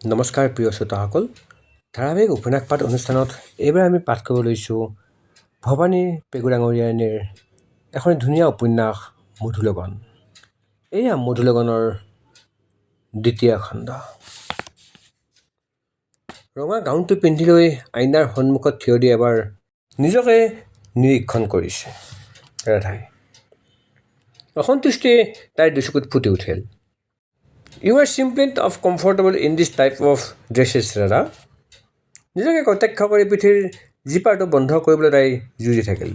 নমস্কাৰ প্ৰিয় শ্ৰোতাসকল। ধাৰাবাহিক উপন্যাস পাঠ অনুষ্ঠানত এইবাৰ আমি পাঠ কৰিব লৈছোঁ ভৱানী পেগুডাঙৰীয়ানীৰ এখন ধুনীয়া উপন্যাস মধুলগন। এয়া মধুলগনৰ দ্বিতীয় খণ্ড। ৰঙা গাউনটো পিন্ধি লৈ আইনাৰ সন্মুখত থিয় দি এবাৰ নিজকে নিৰীক্ষণ কৰিছে ৰাধাই। অসন্তুষ্টি তাইৰ দুচকুত ফুটি উঠিল। You are simply of comfortable in this type of dresses Radha. নিজকে কটাক্ষ কৰি পিঠিৰ জিপাৰটো বন্ধ কৰিবলৈ তাই যুঁজি থাকিল।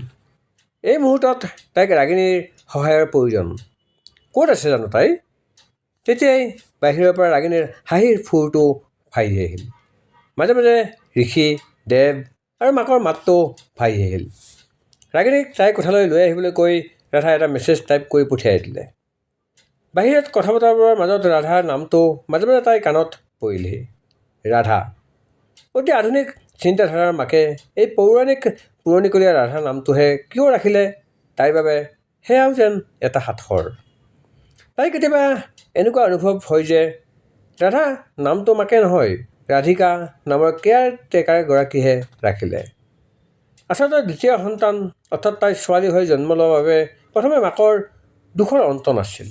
এই মুহূৰ্তত তাইক ৰাগিনীৰ সহায়ৰ প্ৰয়োজন। ক'ত আছে জানো তাই? তেতিয়াই বাহিৰৰ পৰা ৰাগিনীৰ হাঁহিৰ ফুৰটো ভাহি আহিল। মাজে মাজে ঋষি, দেৱ আৰু মাকৰ মাতটো ভাহি আহিল। ৰাগিনীক তাইৰ কোঠালৈ লৈ আহিবলৈ কৈ ৰাধাই এটা মেছেজ টাইপ কৰি পঠিয়াই দিলে। বাহিৰত কথা বতৰাবোৰৰ মাজত ৰাধাৰ নামটো মাজে মাজে তাইৰ কাণত পৰিলহি। ৰাধা। অতি আধুনিক চিন্তাধাৰাৰ মাকে এই পৌৰাণিক পুৰণিকলীয়া ৰাধা নামটোহে কিয় ৰাখিলে তাইৰ বাবে সেয়াও যেন এটা সাঁথৰ। তাই কেতিয়াবা এনেকুৱা অনুভৱ হয় যে ৰাধা নামটো মাকে নহয়, ৰাধিকা নামৰ কেয়াৰ টেকাৰ গৰাকীহে ৰাখিলে। আচলতে দ্বিতীয় সন্তান অৰ্থাৎ তাই ছোৱালী হৈ জন্ম লোৱাৰ বাবে প্ৰথমে মাকৰ দুখৰ অন্ত নাছিল।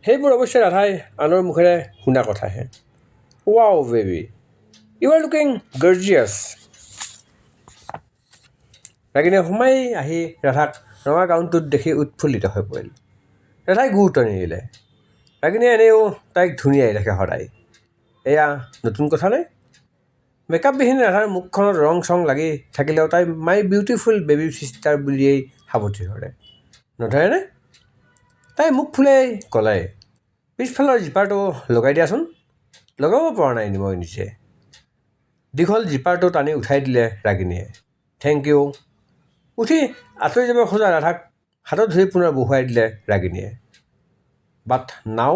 সেইবোৰ অৱশ্যে ৰাধাই আনৰ মুখেৰে শুনা কথাহে। Wow baby, you are looking gorgeous. ৰাগিনীয়ে সোমাই আহি ৰাধাক ৰঙা গাউনটোত দেখি উৎফুল্লিত হৈ পৰিল। ৰাধাই গুৰুত্ব নিদিলে। ৰাগিনীয়ে এনেও তাইক ধুনীয়াই দেখে সদায়। এয়া নতুন কথা নে? মেকআপবিহীন ৰাধাৰ মুখখনত ৰং চং লাগি থাকিলেও তাই মাই বিউটিফুল বেবী চিষ্টাৰ বুলিয়েই সাৱটি ধৰে। নধৰেনে? তাই মুখ ফুলাই ক'লে, পিছফালৰ জিপাৰটো লগাই দিয়াচোন। লগাব পৰা নাই মই নিজে। দীঘল জিপাৰটো টানি উঠাই দিলে ৰাগিনীয়ে। Thank U. উঠি আঁতৰি যাব খোজা ৰাধাক হাতত ধৰি পুনৰ বহুৱাই দিলে ৰাগিনীয়ে। But now?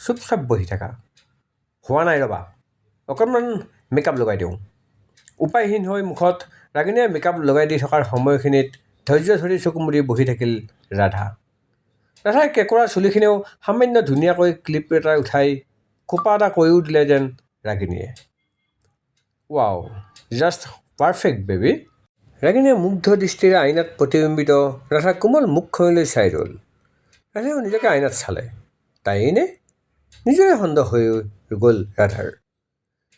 চুপচাপ বহি থাকা। হোৱা নাই ৰ'বা, অকণমান মেকআপ লগাই দিওঁ। উপায়হীন হৈ মুখত ৰাগিনীয়ে মেকআপ লগাই দি থকাৰ সময়খিনিত ধৈৰ্য ধৰি চকু মুদি বহি থাকিল ৰাধা। ৰাধাৰ কেঁকোৰা চুলিখিনিও সামান্য ধুনীয়াকৈ ক্লিপ এটা উঠাই খোপা এটা কৰিও দিলে যেন ৰাগিনীয়ে। Wow, just perfect baby. ৰাগিনীয়ে মুগ্ধ দৃষ্টিৰে আইনাত প্ৰতিবিম্বিত ৰাধাৰ কোমল মুখখনলৈ চাই ৰ'ল। ৰাধাইও নিজকে আইনাত চালে। তাইয়েই নে? নিজৰে সন্দেহ হৈ গ'ল ৰাধাৰ।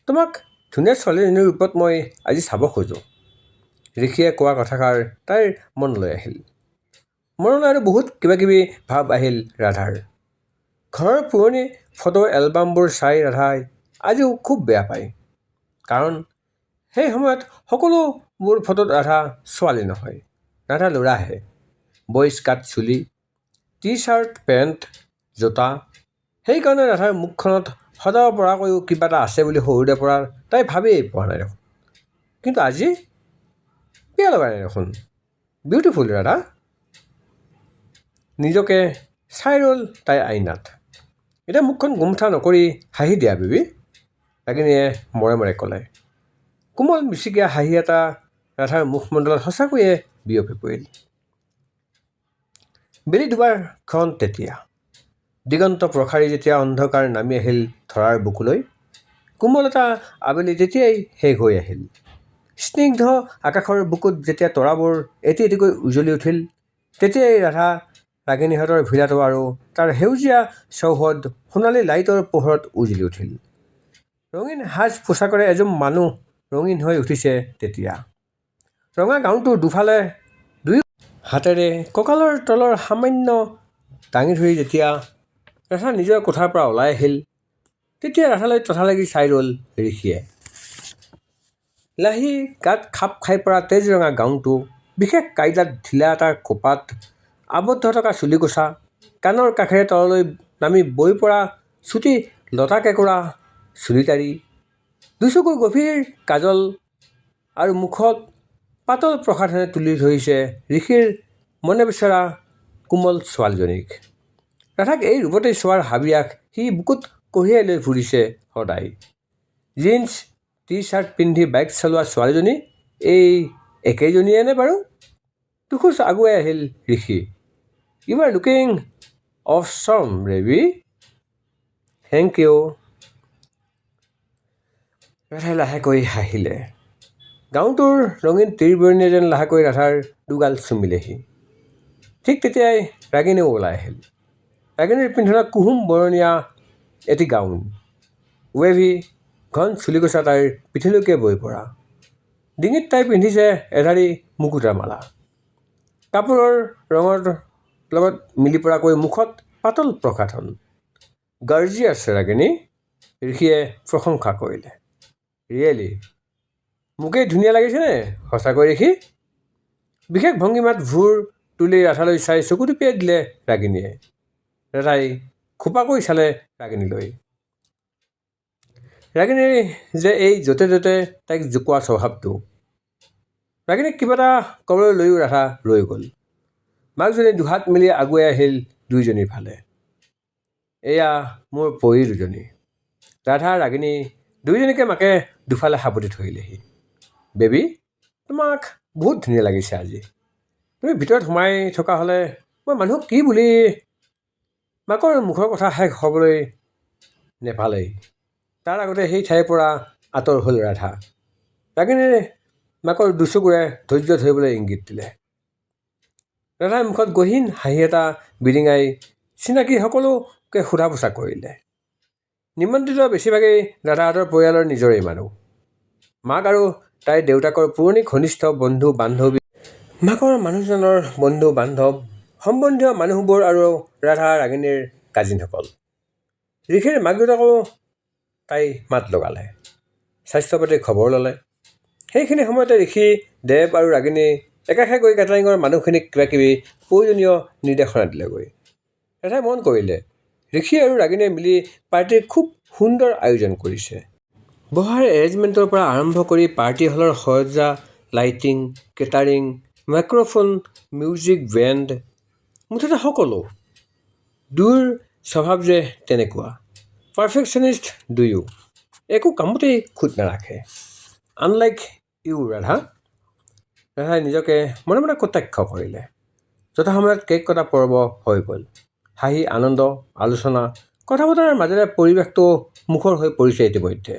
তোমাক ধুনীয়া ছোৱালীজনীৰ ৰূপত মই আজি চাব খোজোঁ। ঋষিয়ে কোৱা কথাষাৰ তাইৰ মনলৈ আহিল। মনলৈ আৰু বহুত কিবাকিবি ভাৱ আহিল ৰাধাৰ। ঘৰৰ পুৰণি ফটো এলবামবোৰ চাই ৰাধাই আজিও খুব বেয়া পায়। কাৰণ সেই সময়ত সকলোবোৰ ফটোত ৰাধা ছোৱালী নহয়, ৰাধা ল'ৰাহে। বইজ কাট চুলি, টি চাৰ্ট, পেণ্ট, জোতা। সেইকাৰণে ৰাধাৰ মুখখনত সজাব পৰাকৈও কিবা এটা আছে বুলি সৰুৰে পৰা তাই ভাবিয়েই পোৱা নাই দেখোন। কিন্তু আজি বেয়া লগা নাই দেখোন। বিউটিফুল ৰাধা। নিজকে চাই ৰ'ল তাই আইনাত। এতিয়া মুখখন গোমঠা নকৰি হাঁহি দিয়া বেবী, ৰাগিনীয়ে মৰে মৰে ক'লে। কোমল মিচিকীয়া হাঁহি এটা ৰাধাৰ মুখমণ্ডলত সঁচাকৈয়ে বিয়পি পৰিল। বেলি দুবাৰ ক্ষণ তেতিয়া। দিগন্ত প্ৰসাৰী যেতিয়া অন্ধকাৰ নামি আহিল ধৰাৰ বুকুলৈ, কোমল এটা আবেলি তেতিয়াই শেষ হৈ আহিল। স্নিগ্ধ আকাশৰ বুকুত যেতিয়া তৰাবোৰ এটি এটিকৈ উজলি উঠিল, তেতিয়াই ৰাধা ৰাগিনীহঁতৰ ভিলাটো আৰু তাৰ সেউজীয়া চৌহদ সোণালী লাইটৰ পোহৰত উজলি উঠিল। ৰঙীন সাজ পোছাকেৰে এজন মানুহ ৰঙীন হৈ উঠিছে তেতিয়া। ৰঙা গাউনটোৰ দুফালে দুয়ো হাতেৰে কঁকালৰ তলৰ সামান্য দাঙি ধৰি যেতিয়া ৰাধা নিজৰ কোঠাৰ পৰা ওলাই আহিল, তেতিয়া ৰাধালৈ তথা লাগি চাই ৰ'ল ঋষিয়ে। লাহি গাত খাপ খাই পৰা তেজ ৰঙা গাউনটো, বিশেষ কাইদাত ঢিলা এটা খোপাত আবদ্ধ থকা চুলিকোছা, কাণৰ কাষেৰে তললৈ নামি বৈ পৰা চুটি লতা কেঁকোৰা চুলিতাৰি, দুচকুৰ গভীৰ কাজল আৰু মুখত পাতল প্ৰসাধনে তুলি ধৰিছে ঋষিৰ মনে বিচৰা কোমল ছোৱালীজনীক। ৰাধাক এই ৰূপতেই চোৱাৰ হাবিয়াস সি বুকুত কঢ়িয়াই লৈ ফুৰিছে সদায়। জিন্স টি চাৰ্ট পিন্ধি বাইক চলোৱা ছোৱালীজনী এই একেজনীয়ে নে বাৰু? দুখোজ আগুৱাই আহিল Rishi. You are looking awesome baby. Thank you. ৰাধাই লাহেকৈ হাঁহিলে। গাঁওটোৰ ৰঙীন তীৰবৰণীয়ে যেন লাহেকৈ ৰাধাৰ দুগাল চুমিলেহি। ঠিক তেতিয়াই ৰাগিনীও ওলাই আহিল। ৰাগিনীৰ পিন্ধনত কুহুম বৰণীয়া এটি গাউন, ৱেভি ঘন চুলিকোছা তাইৰ পিঠিলৈকে বৈ পৰা। ডিঙিত তাই পিন্ধিছে এধাৰি মুকুতাৰ মালা। কাপোৰৰ ৰঙৰ লগত মিলি পৰাকৈ মুখত পাতল প্ৰসাধন। গৰ্জিয়াছ ৰাগিনী, ঋষিয়ে প্ৰশংসা কৰিলে। ৰিয়েলি মোকেই ধুনীয়া লাগিছেনে সঁচাকৈ ঋষি? বিশেষ ভংগীমাত ভুৰ তুলি ৰাধালৈ চাই চকু টিপিয়াই দিলে ৰাগিনীয়ে। ৰাধাই খোপাকৈ চালে ৰাগিনীলৈ। ৰাগিনীৰ যে এই য'তে ত'তে তাইক জোকোৱা স্বভাৱটো। ৰাগিনীক কিবা এটা ক'বলৈ লৈও ৰাধা ৰৈ গ'ল। মাকজনী দুহাত মেলি আগুৱাই আহিল দুয়োজনীৰ ফালে। এয়া মোৰ পৰী দুজনী। ৰাধা ৰাগিনী দুয়োজনীকে মাকে দুফালে সাবটি ধৰিলেহি। বেবী, তোমাক বহুত ধুনীয়া লাগিছে আজি। তুমি ভিতৰত সোমাই থকা হ'লে মই মানুহক কি বুলি। মাকৰ মুখৰ কথা শেষ হ'বলৈ নেপালেই। তাৰ আগতে সেই ঠাইৰ পৰা আঁতৰ হ'ল ৰাধা। ৰাগিনীৰ মাকৰ দুচকুৰে ধৈৰ্য ধৰিবলৈ ইংগিত দিলে। ৰাধাই মুখত গহীন হাঁহি এটা বিৰিঙাই চিনাকি সকলোকে সোধা পোছা কৰিলে। নিমন্ত্ৰিত বেছিভাগেই ৰাধাহঁতৰ পৰিয়ালৰ নিজৰেই মানুহ। মাক আৰু তাইৰ দেউতাকৰ পুৰণি ঘনিষ্ঠ বন্ধু বান্ধৱী, মাকৰ মানুহজনৰ বন্ধু বান্ধৱ, সম্বন্ধীয় মানুহবোৰ আৰু ৰাধা ৰাগিনীৰ কাজিনসকল। ঋষিৰ মাক দেউতাকো তাই মাত লগালে, স্বাস্থ্য পাতিৰ খবৰ ল'লে। সেইখিনি সময়তে ঋষি, দেৱ আৰু ৰাগিনী একাষে গৈ কেটাৰিঙৰ মানুহখিনিক কিবাকিবি প্ৰয়োজনীয় নিৰ্দেশনা দিলেগৈ। ৰাধাই মন কৰিলে ঋষি আৰু ৰাগিনীয়ে মিলি পাৰ্টিৰ খুব সুন্দৰ আয়োজন কৰিছে। বহাৰ এৰেঞ্জমেণ্টৰ পৰা আৰম্ভ কৰি পাৰ্টি হলৰ সজ্জা, lighting, catering, microphone, music band, মুঠতে সকলো। দুয়োৰ স্বভাৱ যে তেনেকুৱা, পাৰফেকশ্যনিষ্ট দুয়ো, একো কামতেই খুঁত নাৰাখে। Unlike you Radha. ৰাধাই নিজকে মনে মনে কটাক্ষ কৰিলে। যথাসময়ত কেক কটা পৰ্ব হৈ গ'ল। হাঁহি আনন্দ আলোচনা কথা বতৰাৰ মাজেৰে পৰিৱেশটো মুখৰ হৈ পৰিছে ইতিমধ্যে।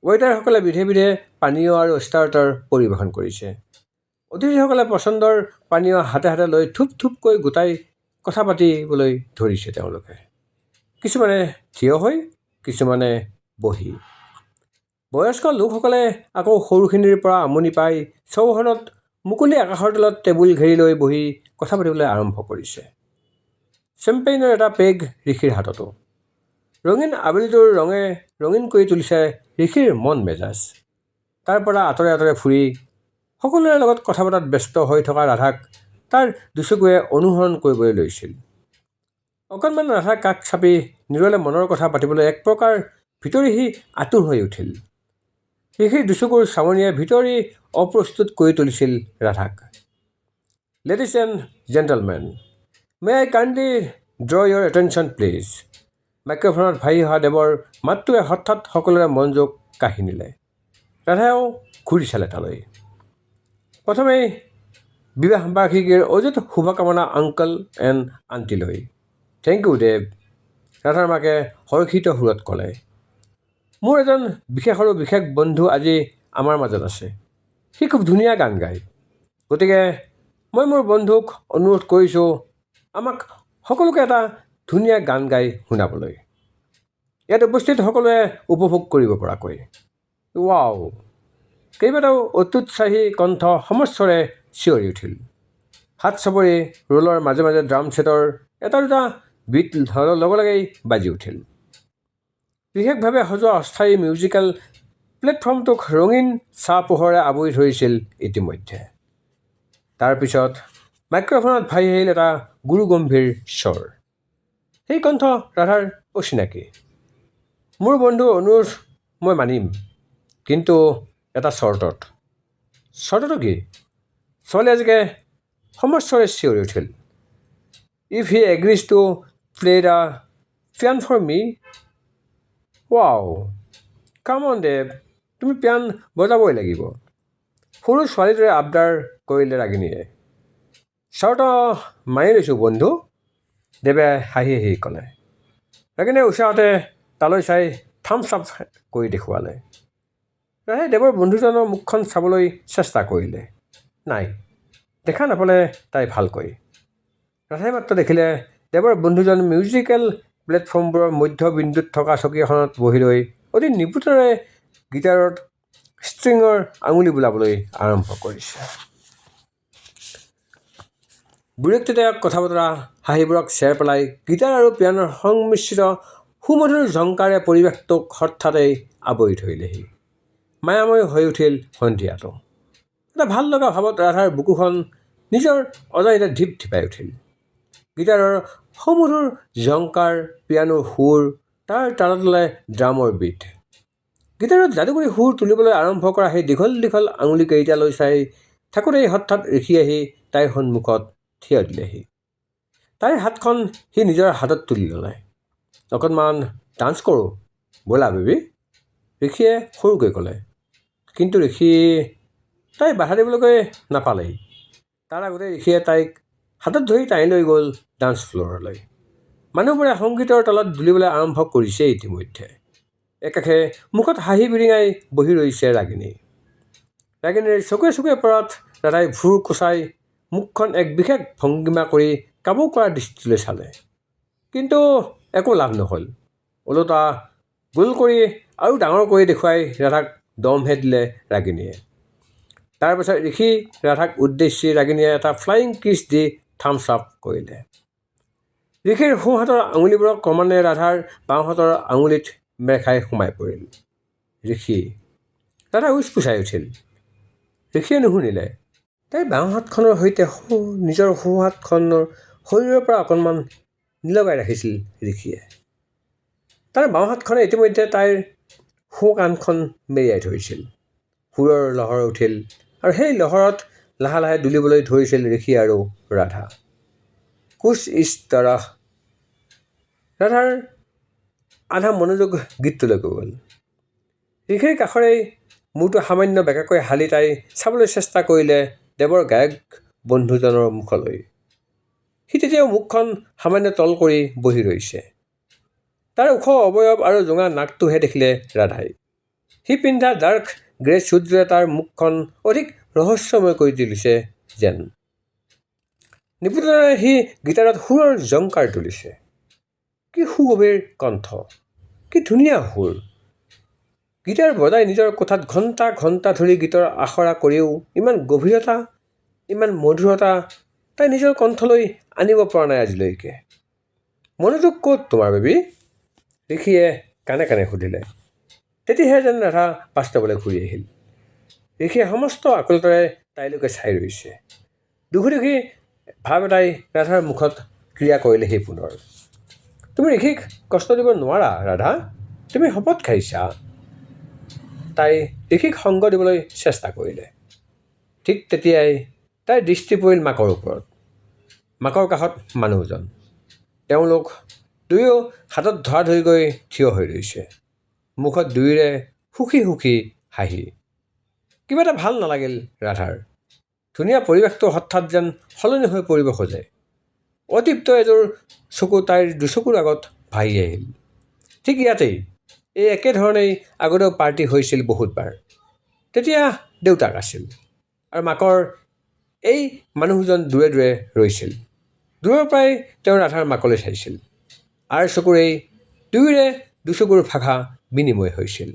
ৱেইটাৰসকলে বিধে বিধে পানীয় আৰু ষ্টাৰ্টাৰ পৰিৱেশন কৰিছে। অতিথিসকলে পচন্দৰ পানীয় হাতে হাতে লৈ থুপ থুপকৈ গোটাই কথা পাতিবলৈ ধৰিছে তেওঁলোকে। কিছুমানে থিয় হৈ, কিছুমানে বহি। বয়স্ক লোকসকলে আকৌ সৰুখিনিৰ পৰা আমনি পাই চৌহদত মুকলি আকাশৰ তলত টেবুল ঘেৰি লৈ বহি কথা পাতিবলৈ আৰম্ভ কৰিছে। চেম্পেইনৰ এটা পেগ ঋষিৰ হাততো। ৰঙীন আবেলিটোৰ ৰঙে ৰঙীন কৰি তুলিছে ঋষিৰ মন মেজাজ। তাৰ পৰা আঁতৰে আঁতৰে ফুৰি সকলোৰে লগত কথা পতাত ব্যস্ত হৈ থকা ৰাধাক তাৰ দুচকুৱে অনুসৰণ কৰিবলৈ লৈছিল। অকণমান ৰাধাৰ কাষ চাপি নিৰলে মনৰ কথা পাতিবলৈ এক প্ৰকাৰ ভিতৰি সি আতুৰ হৈ উঠিল। ঋষিৰ দুচকুৰ চাৱনিয়ে ভিতৰি অপ্ৰস্তুত কৰি তুলিছিল ৰাধাক। Ladies and gentlemen, may I kindly draw your attention please. মাইক্ৰফোনত ভাহি অহা দেৱৰ মাতটোৱে হঠাৎ সকলোৰে মনোযোগ কাঢ়ি নিলে। ৰাধায়েও ঘূৰি চালে তালৈ। প্ৰথমেই বিবাহ বাৰ্ষিকীৰ অযুত শুভকামনা আংকল এণ্ড আণ্টিলৈ। থেংক ইউ দেৱ, ৰাধাৰ মাকে হৰ্ষিত সুৰত ক'লে। মোৰ এজন বিশেষ আৰু বিশেষ বন্ধু আজি আমাৰ মাজত আছে। সি খুব ধুনীয়া গান গায়। গতিকে মই মোৰ বন্ধুক অনুৰোধ কৰিছোঁ আমাক সকলোকে এটা ধুনীয়া গান গাই শুনাবলৈ, ইয়াত উপস্থিত সকলোৱে উপভোগ কৰিব পৰাকৈ। ৱাও! কেইবাটাও অত্যুৎসাহী কণ্ঠ সমস্বৰে চিঞৰি উঠিল। হাত চাপৰি ৰোলৰ মাজে মাজে ড্ৰাম ছেটৰ এটা দুটা বিট লগে লগেই বাজি উঠিল। বিশেষভাৱে সজোৱা অস্থায়ী মিউজিকেল প্লেটফৰ্মটোক ৰঙীন ছাঁ পোহৰে আৱৰি ধৰিছিল ইতিমধ্যে। তাৰপিছত মাইক্ৰফোনত ভাহি আহিল এটা গুৰুগম্ভীৰ স্বৰ। সেই কণ্ঠ ৰাধাৰ অচিনাকি। মোৰ বন্ধুৰ অনুৰোধ মই মানিম, কিন্তু এটা চৰ্তত। চৰ্তটো কি? ছোৱালীজাকে সমস্বৰে চিঞৰি উঠিল। If he agrees to play the piano for me. Wow! Come on Dev, তুমি পিয়ান বজাবই লাগিব, সৰু ছোৱালীটোৰে আবদাৰ কৰিলে ৰাগিনীয়ে। চৰ্ত মানি লৈছোঁ বন্ধু, দেৱে হাঁহি হাঁহি ক'লে। ৰাগিনীয়ে উৎসাহতে তালৈ চাই থাম্বছ আপ কৰি দেখুৱালে। ৰাধাই দেৱৰ বন্ধুজনৰ মুখখন চাবলৈ চেষ্টা কৰিলে। নাই, দেখা নাপালে তাই ভালকৈ। ৰাধাই মাত্ৰ দেখিলে দেৱৰ বন্ধুজন মিউজিকেল প্লেটফৰ্মবোৰৰ মধ্যবিন্দুত থকা চকী এখনত বহি লৈ অতি নিপুণৰে গীটাৰত ষ্ট্ৰিঙৰ আঙুলি বোলাবলৈ আৰম্ভ কৰিছে। বিৰক্তিদায়ক কথা বতৰা হাঁহিবোৰক চেৰ পেলাই গীটাৰ আৰু পিয়ানোৰ সংমিশ্ৰিত সুমধুৰ ঝংকাৰে পৰিৱেশটোক হঠাতেই আৱৰি ধৰিলেহি। মায়াময় হৈ উঠিল সন্ধিয়াটো। এটা ভাল লগা ভাৱত ৰাধাৰ বুকুখন নিজৰ অজানিতে ঢিপ ঢিপাই উঠিল। গীটাৰৰ সুমধুৰ ঝংকাৰ, পিয়ানোৰ সুৰ, তাৰ তালে তালে ড্ৰামৰ বিট। গীটাৰত যাদুকৰী সুৰ তুলিবলৈ আৰম্ভ কৰা সেই দীঘল দীঘল আঙুলিকেইটালৈ চাই থাকোঁতেই হঠাৎ ঋষি আহি তাইৰ সন্মুখত থিয় দিলেহি। তাইৰ হাতখন সি নিজৰ হাতত তুলি ল'লে। অকণমান ডান্স কৰোঁ ব'লা বেবী, ঋষিয়ে সৰুকৈ ক'লে। কিন্তু তাই বাধা দিবলৈকে নাপালেই। তাৰ আগতে ঋষিয়ে তাইক হাতত ধৰি টানি লৈ গ'ল ডান্স ফ্ল'ৰলৈ। মানুহবোৰে সংগীতৰ তালত দুলিবলৈ আৰম্ভ কৰিছেই ইতিমধ্যে। একাষে মুখত হাঁহি বিৰিঙাই বহি ৰৈছে ৰাগিনী। ৰাগিনীৰ চকুৱে চকুৱে পৰাত ৰাধাই ভুৰ কোচাই মুখখন এক বিশেষ ভংগীমা কৰি কাবৌ কৰা দৃষ্টিলৈ চালে। কিন্তু একো লাভ নহ'ল। ওলোটা গোল কৰি আৰু ডাঙৰ কৰি দেখুৱাই ৰাধাক দমহে দিলে ৰাগিনীয়ে। তাৰপাছত ঋষি ৰাধাক উদ্দেশ্যি ৰাগিনীয়ে এটা ফ্লাইং কিছ দি থাম্বছ আপ কৰিলে। ঋষিৰ সোঁহাতৰ আঙুলিবোৰক ক্ৰমান্বয়ে ৰাধাৰ বাওঁহাতৰ আঙুলিত মেৰ খাই সোমাই পৰিল। ৰাধা উচপুচাই উঠিল। ঋষিয়ে নুশুনিলে। তাইৰ বাওঁ হাতখনৰ সৈতে নিজৰ সোঁ হাতখনৰ শৰীৰৰ পৰা অকণমান নিলগাই ৰাখিছিল ঋষিয়ে। তাৰ বাওঁ হাতখনে ইতিমধ্যে তাইৰ সোঁ কাণখন মেৰিয়াই ধৰিছিল। সুৰৰ লহৰ উঠিল আৰু সেই লহৰত লাহে লাহে দুলিবলৈ ধৰিছিল ঋষি আৰু ৰাধা। কুছ ইছ তৰহ। ৰাধাৰ আধা মনোযোগ গীতটোলৈকে গ'ল। ঋষিৰ কাষৰেই মূৰটো সামান্য বেঁকাকৈ হালি তাই চাবলৈ চেষ্টা কৰিলে দেৱৰ গায়ক বন্ধুজনৰ মুখলৈ। সি তেতিয়াও মুখখন সামান্য তল কৰি বহি ৰৈছে। তাৰ ওখ অৱয়ব আৰু জোঙা নাকটোহে দেখিলে ৰাধাই। সি পিন্ধা ডাৰ্ক গ্ৰে ছুটযোৰে তাৰ মুখখন অধিক ৰহস্যময় কৰি তুলিছে যেন। নিপুণতাৰে সি গীটাৰত সুৰৰ ঝংকাৰ তুলিছে। কি সুগভীৰ কণ্ঠ, কি ধুনীয়া সুৰ। গীটাৰ বজাই নিজৰ কোঠাত ঘণ্টা ঘণ্টা ধৰি গীতৰ আখৰা কৰিও ইমান গভীৰতা, ইমান মধুৰতা তাই নিজৰ কণ্ঠলৈ আনিব পৰা নাই আজিলৈকে। মনোযোগ ক'ত তোমাৰ বেবী, ঋষিয়ে কাণে কাণে সুধিলে। তেতিয়াহে যেন ৰাধা বাস্তৱলৈ ঘূৰি আহিল। ঋষিয়ে সমস্ত আকুলতাৰে তাইলৈকে চাই ৰৈছে। দুখী দুখী ভাৱ এটাই ৰাধাৰ মুখত ক্ৰিয়া কৰিলেহি পুনৰ। তুমি ঋষিক কষ্ট দিব নোৱাৰা ৰাধা, তুমি শপত খাইছা। তাই ঋষিক সংগ দিবলৈ চেষ্টা কৰিলে। ঠিক তেতিয়াই তাইৰ দৃষ্টি পৰিল মাকৰ ওপৰত। মাকৰ কাষত মানুহজন। তেওঁলোক দুয়ো হাতত ধৰাধৰিকৈ থিয় হৈ ৰৈছে। মুখত দুয়োৰে সুখী সুখী হাঁহি। কিবা এটা ভাল নালাগিল ৰাধাৰ। ধুনীয়া পৰিৱেশটো হঠাৎ যেন সলনি হৈ পৰিব খোজে। অতৃপ্ত এযোৰ চকু তাইৰ দুচকুৰ আগত ভাহি আহিল। ঠিক ইয়াতেই এই একেধৰণেই আগতেও পাৰ্টি হৈছিল বহুতবাৰ। তেতিয়া দেউতাক আছিল আৰু মাকৰ এই মানুহজন দূৰে দূৰে ৰৈছিল। দূৰৰ পৰাই তেওঁ ৰাধাৰ মাকলৈ চাইছিল। আৰ চকুৰ এই দুয়োৰে দুচকুৰ ভাষা বিনিময় হৈছিল।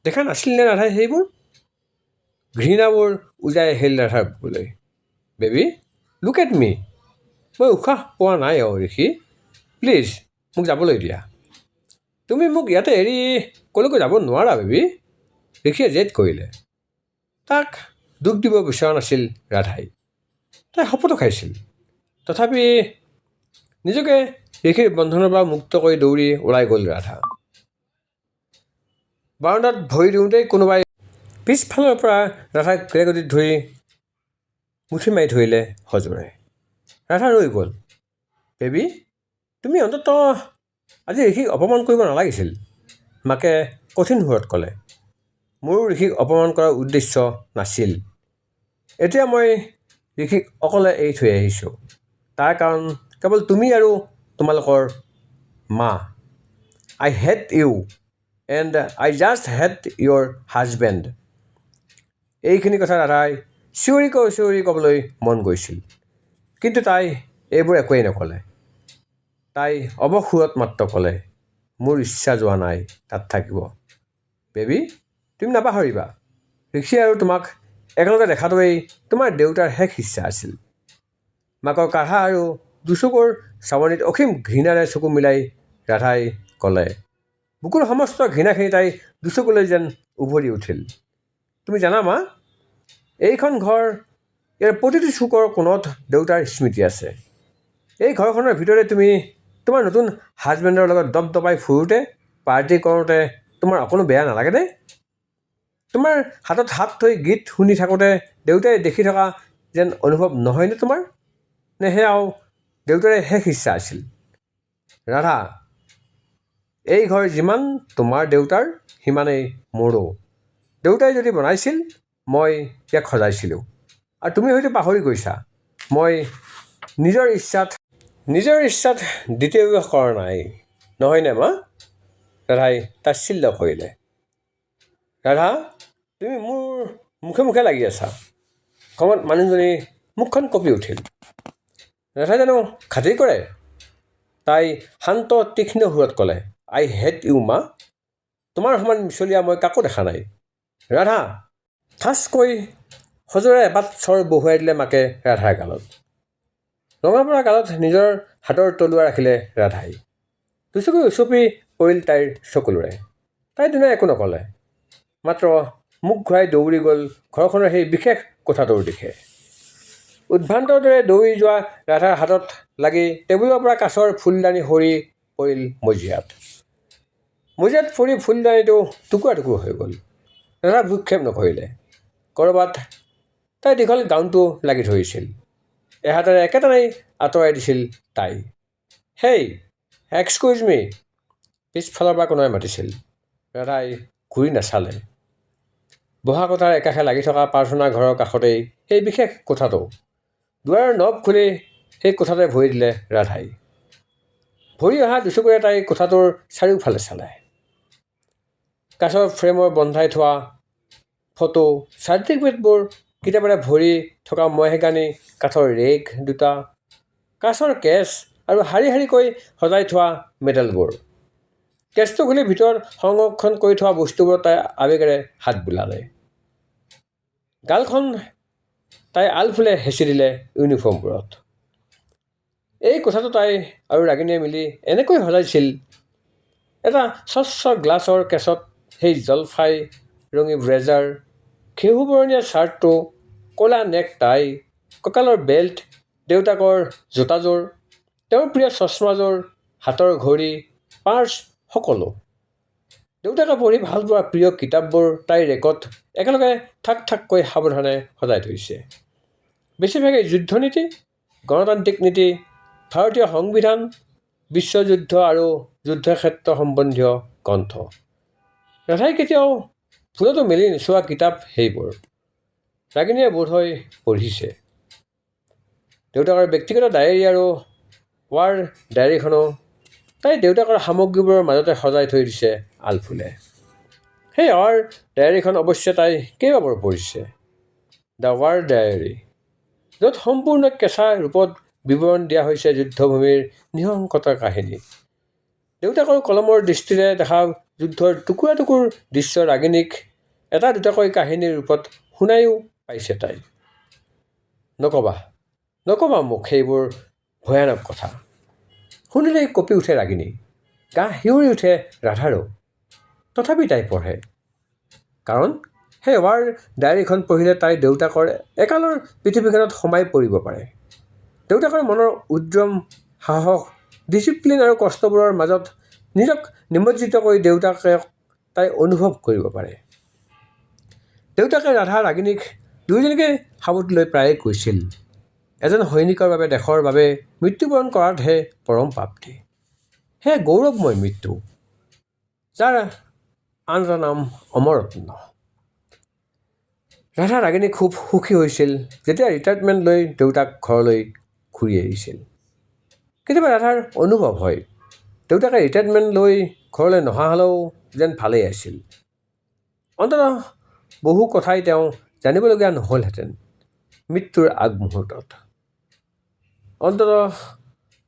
দেখা নাছিলনে ৰাধাই সেইবোৰ? ঘৃণাবোৰ উজাই আহিল ৰাধাৰ বুকুলৈ। Baby, look at me. মই উশাহ পোৱা নাই ঋষি, প্লিজ মোক যাবলৈ দিয়া। তুমি মোক ইয়াতে এৰি ক'লৈকো যাব নোৱাৰা বেবী, ঋষিয়ে জেদ কৰিলে। তাক দুখ দিব বিচৰা নাছিল ৰাধাই। তাই শপতো খাইছিল। তথাপি নিজকে ঋষিৰ বন্ধনৰ পৰা মুক্ত কৰি দৌৰি ওলাই গ'ল ৰাধা। বাৰাণ্ডাত ভৰি দিওঁতেই কোনোবাই পিছফালৰ পৰা ৰাধাক কেৰাগুটিত ধৰি মুঠি মাৰি ধৰিলে সজোৰে। ৰাধা ৰৈ গ'ল। বেবী, তুমি অন্ততঃ আজি ঋষিক অপমান কৰিব নালাগিছিল, মাকে কঠিন সুৰত ক'লে। মোৰো ঋষিক অপমান কৰাৰ উদ্দেশ্য নাছিল। এতিয়া মই ঋষিক অকলে এৰি থৈ আহিছোঁ। তাৰ কাৰণ কেৱল তুমি আৰু তোমালোকৰ মা। I hate you. And I just head your husband. এইখিনি কথা ৰাধাই চিঞৰি ক'বলৈ মন গৈছিল, কিন্তু তাই এইবোৰ একোৱেই নক'লে। তাই অৱসুৰত মাত্ৰ ক'লে, মোৰ ইচ্ছা যোৱা নাই তাত থাকিব। বেবী, তুমি নাপাহৰিবা, ঋষি আৰু তোমাক একেলগে দেখাটোৱেই তোমাৰ দেউতাৰ শেষ ইচ্ছা আছিল। মাকৰ কাঢ়া আৰু দুচকুৰ চাৱনিত অসীম ঘৃণাৰে চকু মিলাই ৰাধাই ক'লে। বুকুৰ সমস্ত ঘৃণাখিনি তাই দুচকুলৈ যেন উভৰি উঠিল। তুমি জানা মা, এইখন ঘৰ, ইয়াৰ প্ৰতিটো চুকৰ কোণত দেউতাৰ স্মৃতি আছে। এই ঘৰখনৰ ভিতৰতে তুমি তোমাৰ নতুন হাজবেণ্ডৰ লগত দপদপাই ফুৰোঁতে, পাৰ্টি কৰোঁতে তোমাৰ অকণো বেয়া নালাগেনে? তোমাৰ হাতত হাত থৈ গীত শুনি থাকোঁতে দেউতাই দেখি থকা যেন অনুভৱ নহয়নে তোমাৰ? নে সেয়াও দেউতাৰে শেষ ইচ্ছা আছিল? ৰাধা, এই ঘৰ যিমান তোমাৰ দেউতাৰ সিমানেই মোৰো। দেউতাই যদি বনাইছিল, মই ইয়াক সজাইছিলোঁ। আৰু তুমি হয়তো পাহৰি গৈছা, মই নিজৰ ইচ্ছাত দ্বিতীয় বিবাহ কৰা নাই, নহয়নে মা? ৰাধাই তাচ্ছিল্য কৰিলে। ৰাধা, তুমি মোৰ মুখে লাগি আছা। খঙত মানুহজনীৰ মুখখন কঁপি উঠিল। ৰাধাই জানো খাতিৰ কৰে? তাই শান্ত তীক্ষ্ণ সুৰত ক'লে, আই হেট ইউ মা। তোমাৰ সমান মিছলীয়া মই কাকো দেখা নাই। ৰাধা, ঠাচকৈ সজোৰে এপাত চৰ বহুৱাই দিলে মাকে ৰাধাৰ গালত। ৰঙা পৰা গালত নিজৰ হাতৰ তলুৱা ৰাখিলে ৰাধাই। দুচকু উচপি পৰিল তাইৰ চকুলোৰে। তাই দিনা একো নক'লে, মাত্ৰ মুখ ঘূৰাই দৌৰি গ'ল ঘৰখনৰ সেই বিশেষ কোঠাটোৰ দিশে। উদ্ভ্ৰান্তৰ দৰে দৌৰি যোৱা ৰাধাৰ হাতত লাগি টেবুলৰ পৰা কাঁচৰ ফুলদানি সৰি পৰিল মজিয়াত পৰি ফুলদানিটো টুকুৰা হৈ গ'ল। ৰাধা ভ্ৰূক্ষেপ নকৰিলে। ক'ৰবাত তাই দীঘল গাউনটো লাগি ধৰিছিল। এহাতেৰে একেটানেই আঁতৰাই দিছিল তাই। হেই, এক্সকিউজ মি, পিছফালৰ পৰা কোনোবাই মাতিছিল। ৰাধাই ঘূৰি নাচালে। বহা কোঠাৰ একাষে লাগি থকা প্ৰাৰ্থনা ঘৰৰ কাষতেই সেই বিশেষ কোঠাটো। দুৱাৰৰ নব খুলি সেই কোঠাতে ভৰি দিলে ৰাধাই। ভৰি অহা দুচকুৰে তাই কোঠাটোৰ চাৰিওফালে চালে। কাঁচৰ ফ্ৰেমৰ বন্ধাই থোৱা ফটো, চাৰ্টিফিকেটবোৰ, কিতাপেৰে ভৰি থকা মহেগানী কাঠৰ ৰেক দুটা, কাঁচৰ কেছ আৰু শাৰীকৈ সজাই থোৱা মেডেলবোৰ। কেছটো খুলি ভিতৰত সংৰক্ষণ কৰি থোৱা বস্তুবোৰত তাই আৱেগেৰে হাত বোলালে। গালখন তাই আলফুলে হেঁচি দিলে ইউনিফৰ্মবোৰত। এই কোঠাটো তাই আৰু ৰাগিনীয়ে মিলি এনেকৈ সজাইছিল। এটা স্বচ্ছ গ্লাছৰ কেছত সেই জলফাই ৰঙী ব্লেজাৰ, ঘেঁহু বৰণীয়া শ্বাৰ্টটো, ক'লা নেক টাই, কঁকালৰ বেল্ট, দেউতাকৰ জোতাযোৰ, তেওঁৰ প্ৰিয় চশমাযোৰ, হাতৰ ঘড়ী, পাৰ্চ, সকলো। দেউতাকে পঢ়ি ভাল পোৱা প্ৰিয় কিতাপবোৰ তাইৰ ৰেকত একেলগে ঠাককৈ সাৱধানে সজাই থৈছে। বেছিভাগেই যুদ্ধনীতি, গণতান্ত্ৰিক নীতি, ভাৰতীয় সংবিধান, বিশ্বযুদ্ধ আৰু যুদ্ধক্ষেত্ৰ সম্বন্ধীয় গ্ৰন্থ। ৰাধাই কেতিয়াও ভুলতো মেলি নোচোৱা কিতাপ সেইবোৰ। ৰাগিনীয়ে বোধহয় পঢ়িছে। দেউতাকৰ ব্যক্তিগত ডায়েৰী আৰু ৱাৰ ডায়েৰীখনো তাই দেউতাকৰ সামগ্ৰীবোৰৰ মাজতে সজাই থৈ দিছে আলফুলে। সেই ৱাৰ ডায়েৰীখন অৱশ্যে তাই কেইবাবাৰো পঢ়িছে। দ্য ৱাৰ ডায়েৰী, য'ত সম্পূৰ্ণ কেঁচা ৰূপত বিৱৰণ দিয়া হৈছে যুদ্ধভূমিৰ নৃশংসতাৰ কাহিনী। দেউতাকৰ কলমৰ দৃষ্টিৰে দেখা যুদ্ধৰ টুকুৰা দৃশ্য ৰাগিনীক এটা দুটাকৈ কাহিনীৰ ৰূপত শুনাইও পাইছে তাই। নক'বা মোক সেইবোৰ ভয়ানক কথা। শুনিলেই কঁপি উঠে ৰাগিনী, গা শিয়ৰি উঠে ৰাধাৰো। তথাপি তাই পঢ়ে, কাৰণ সেই ৱাৰ ডায়েৰীখন পঢ়িলে তাই দেউতাকৰ একালৰ পৃথিৱীখনত সোমাই পৰিব পাৰে। দেউতাকৰ মনৰ উদ্যম, সাহস, ডিচিপ্লিন আৰু কষ্টবোৰৰ মাজত নিজক নিমজ্জিত কৰি দেউতাকক তাই অনুভৱ কৰিব পাৰে। দেউতাকে ৰাধা ৰাগিনীক দুয়োজনীকে সাবুত লৈ প্ৰায়ে কৈছিল, এজন সৈনিকৰ বাবে দেশৰ বাবে মৃত্যুবৰণ কৰাতহে পৰম প্ৰাপ্তি। সেয়া গৌৰৱময় মৃত্যু, যাৰ আন এটা নাম অমৰত্ব। ৰাধা ৰাগিনী খুব সুখী হৈছিল যেতিয়া ৰিটায়াৰমেণ্ট লৈ দেউতাক ঘৰলৈ ঘূৰি আহিছিল। কেতিয়াবা ৰাধাৰ অনুভৱ হয়, দেউতাকে ৰিটায়াৰমেণ্ট লৈ ঘৰলৈ নহা হ'লেও যেন ভালেই আছিল। অন্ততঃ বহু কথাই তেওঁ জানিবলগীয়া নহ'লহেঁতেন মৃত্যুৰ আগমুহূৰ্তত। অন্ততঃ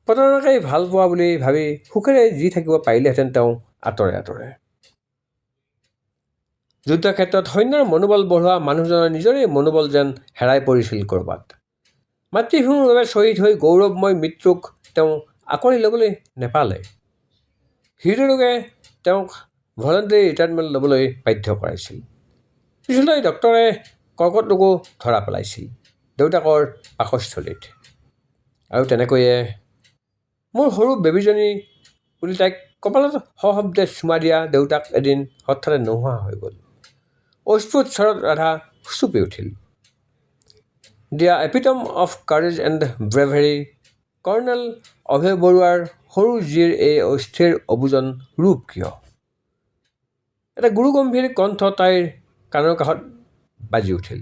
প্ৰতাৰণাকেই ভাল পোৱা বুলি ভাবি সুখেৰে যি থাকিব পাৰিলেহেঁতেন তেওঁ আঁতৰে আঁতৰে। যুদ্ধক্ষেত্ৰত সৈন্যৰ মনোবল বঢ়োৱা মানুহজনৰ নিজৰেই মনোবল যেন হেৰাই পৰিছিল ক'ৰবাত। মাতৃভূমিৰ বাবে শ্বহীদ হৈ গৌৰৱময় মৃত্যুক তেওঁ আঁকোৱালি ল'বলৈ নেপালে। হৃদৰোগে তেওঁক ভলণ্টেৰী ৰিটায়াৰমেণ্ট ল'বলৈ বাধ্য কৰাইছিল। পিছলৈ ডক্তৰে কৰ্কট ৰোগো ধৰা পেলাইছিল দেউতাকৰ পাকস্থলীত। আৰু তেনেকৈয়ে মোৰ সৰু বেবীজনী বুলি তাইক কপালত সশব্দে চুমা দিয়া দেউতাক এদিন হঠাতে নোহোৱা হৈ গ'ল। অস্ফুট স্বৰত ৰাধা চুপি উঠিল। The epitome of courage and bravery colonel Abhay বৰুৱাৰ সৰু জীৰ এই অস্থিৰ অবুজন ৰূপ কিয়? এটা গুৰুগম্ভীৰ কণ্ঠ তাইৰ কাণৰ কাষত বাজি উঠিল।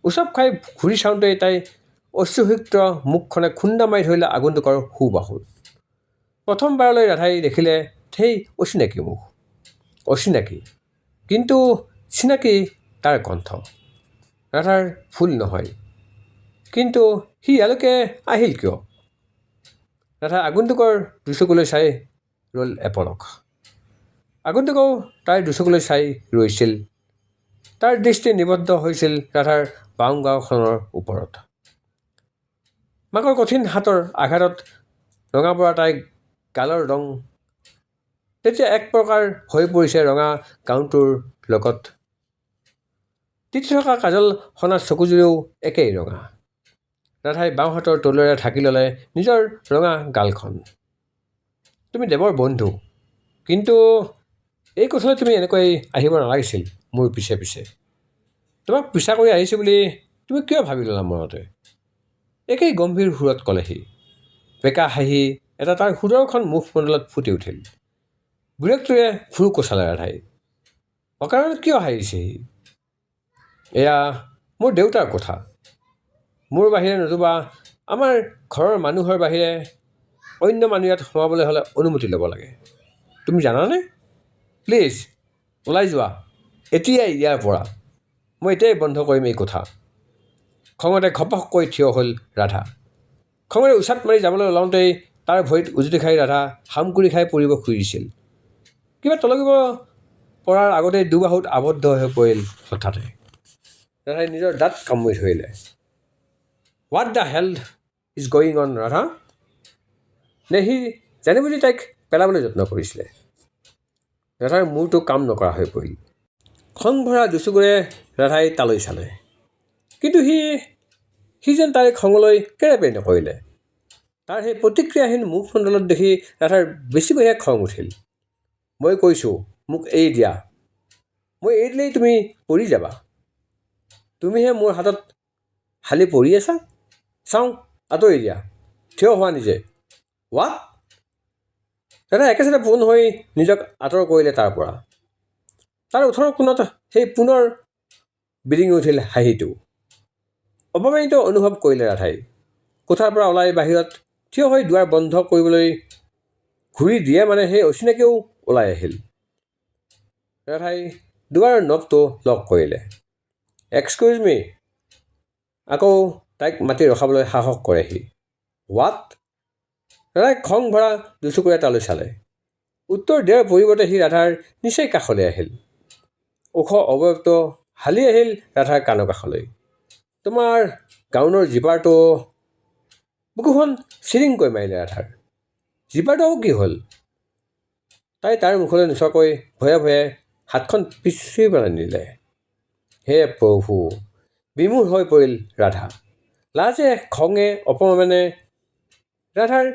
উচপ খাই ঘূৰি চাওঁতেই তাই অশ্ৰুসিক্ত মুখখনে খুন্দা মাৰি ধৰিলে আগন্তুকৰ সোঁবাহুত। প্ৰথমবাৰলৈ ৰাধাই দেখিলে সেই অচিনাকি মুখ। অচিনাকি কিন্তু চিনাকি তাৰ কণ্ঠ। ৰাধাৰ ভুল নহয়, কিন্তু সি ইয়ালৈকে আহিল কিয়? ৰাধা আগন্তুকৰ দুচকুলৈ চাই ৰ'ল এপলক। আগন্তুকেও তাইৰ দুচকুলৈ চাই ৰৈছিল। তাৰ দৃষ্টি নিবদ্ধ হৈছিল ৰাধাৰ বাওঁগাওঁখনৰ ওপৰত। মাকৰ কঠিন হাতৰ আঘাতত ৰঙা পৰা তাইৰ গালৰ ৰং তেতিয়া এক প্ৰকাৰ হৈ পৰিছে ৰঙা গাউনটোৰ লগত। তিতি থকা কাজল সনা চকুযোৰেও একেই ৰঙা। ৰাধাই বাওঁ হাতৰ তলুৱাৰে ঢাকি ল'লে নিজৰ ৰঙা গালখন। তুমি দেৱৰ বন্ধু, কিন্তু এই কোঠালৈ তুমি এনেকৈ আহিব নালাগিছিল মোৰ পিছে পিছে। তোমাক পিছা কৰি আহিছোঁ বুলি তুমি কিয় ভাবি ল'লা মনতে? একেই গম্ভীৰ সুৰত ক'লে সি। বেকা হাঁহি এটা তাৰ সুদৰ্শন মুখমণ্ডলত ফুটি উঠিল। বিৰক্তিৰে ভুৰ কোচালে ৰাধাই। অকাৰণত কিয় হাঁহিছে সি? এয়া মোৰ দেউতাৰ কোঠা। মোৰ বাহিৰে নতুবা আমাৰ ঘৰৰ মানুহৰ বাহিৰে অন্য মানুহ ইয়াত সোমাবলৈ হ'লে অনুমতি ল'ব লাগে। তুমি জানানে? প্লিজ ওলাই যোৱা এতিয়াই ইয়াৰ পৰা। মই এতিয়াই বন্ধ কৰিম এই কোঠা। খঙতে ঘপহকৈ থিয় হ'ল ৰাধা। খঙেৰে উচাত মাৰি যাবলৈ ওলাওঁতেই তাৰ ভৰিত উজুতি খাই ৰাধা হামকুৰি খাই পৰিব খুজিছিল। কিবা তলকিব পৰাৰ আগতেই দুবাহুত আবদ্ধ হৈ পৰিল হঠাতে। ৰাধাই নিজৰ দাঁত কামুৰি ধৰিলে। What the hell is going on Radha? নে সি জানি বুজি তাইক পেলাবলৈ যত্ন কৰিছিলে? ৰাধাৰ মূৰটো কাম নকৰা হৈ পৰিল। খং ভৰা দুচকুৰে ৰাধাই তালৈ চালে, কিন্তু সি যেন তাইৰ খঙলৈ কেৰেপেই নকৰিলে। তাৰ সেই প্ৰতিক্ৰিয়াহীন মুখমণ্ডলত দেখি ৰাধাৰ বেছিকৈহে খং উঠিল। মই কৈছোঁ মোক এৰি দিয়া। মই এৰি দিলেই তুমি পৰি যাবা। তুমিহে মোৰ হাতত হালি পৰি আছা। চাওঁ আঁতৰি দিয়া, থিয় হোৱা নিজে। হোৱাট? ৰাধা একেচাতে পোন হৈ নিজক আঁতৰ কৰিলে তাৰ পৰা। তাৰ ওঠৰ কোণত সেই পুনৰ বিৰিঙি উঠিল হাঁহিটো। অপমানিত অনুভৱ কৰিলে ৰাধাই। কোঠাৰ পৰা ওলাই বাহিৰত থিয় হৈ দুৱাৰ বন্ধ কৰিবলৈ ঘূৰি দিয়ে মানে সেই অচিনাকিও ওলাই আহিল। ৰাধাই দুৱাৰৰ নবটো লক কৰিলে। এক্সকিউজ মি, আকৌ তাইক মাতি ৰখাবলৈ সাহস কৰে সি। হোৱাট? ৰাধাই খং ভৰা দুচকুৰে তালৈ চালে। উত্তৰ দিয়াৰ পৰিৱৰ্তে সি ৰাধাৰ নিচেই কাষলৈ আহিল। ওখ অৱয়ৱটো হালি আহিল ৰাধাৰ কাণৰ কাষলৈ। তোমাৰ গাউনৰ জিপাৰটো। বুকুখন চিৰিংকৈ মাৰিলে ৰাধাৰ। জিপাৰটো আকৌ কি হ'ল? তাই তাৰ মুখলৈ নোচোৱাকৈ ভয়ে ভয়ে হাতখন পিছুৱাই পেলাই নিলে। হে প্ৰভু, বিমূঢ় হৈ পৰিল ৰাধা। লাজে খঙে অপমানে ৰাধাৰ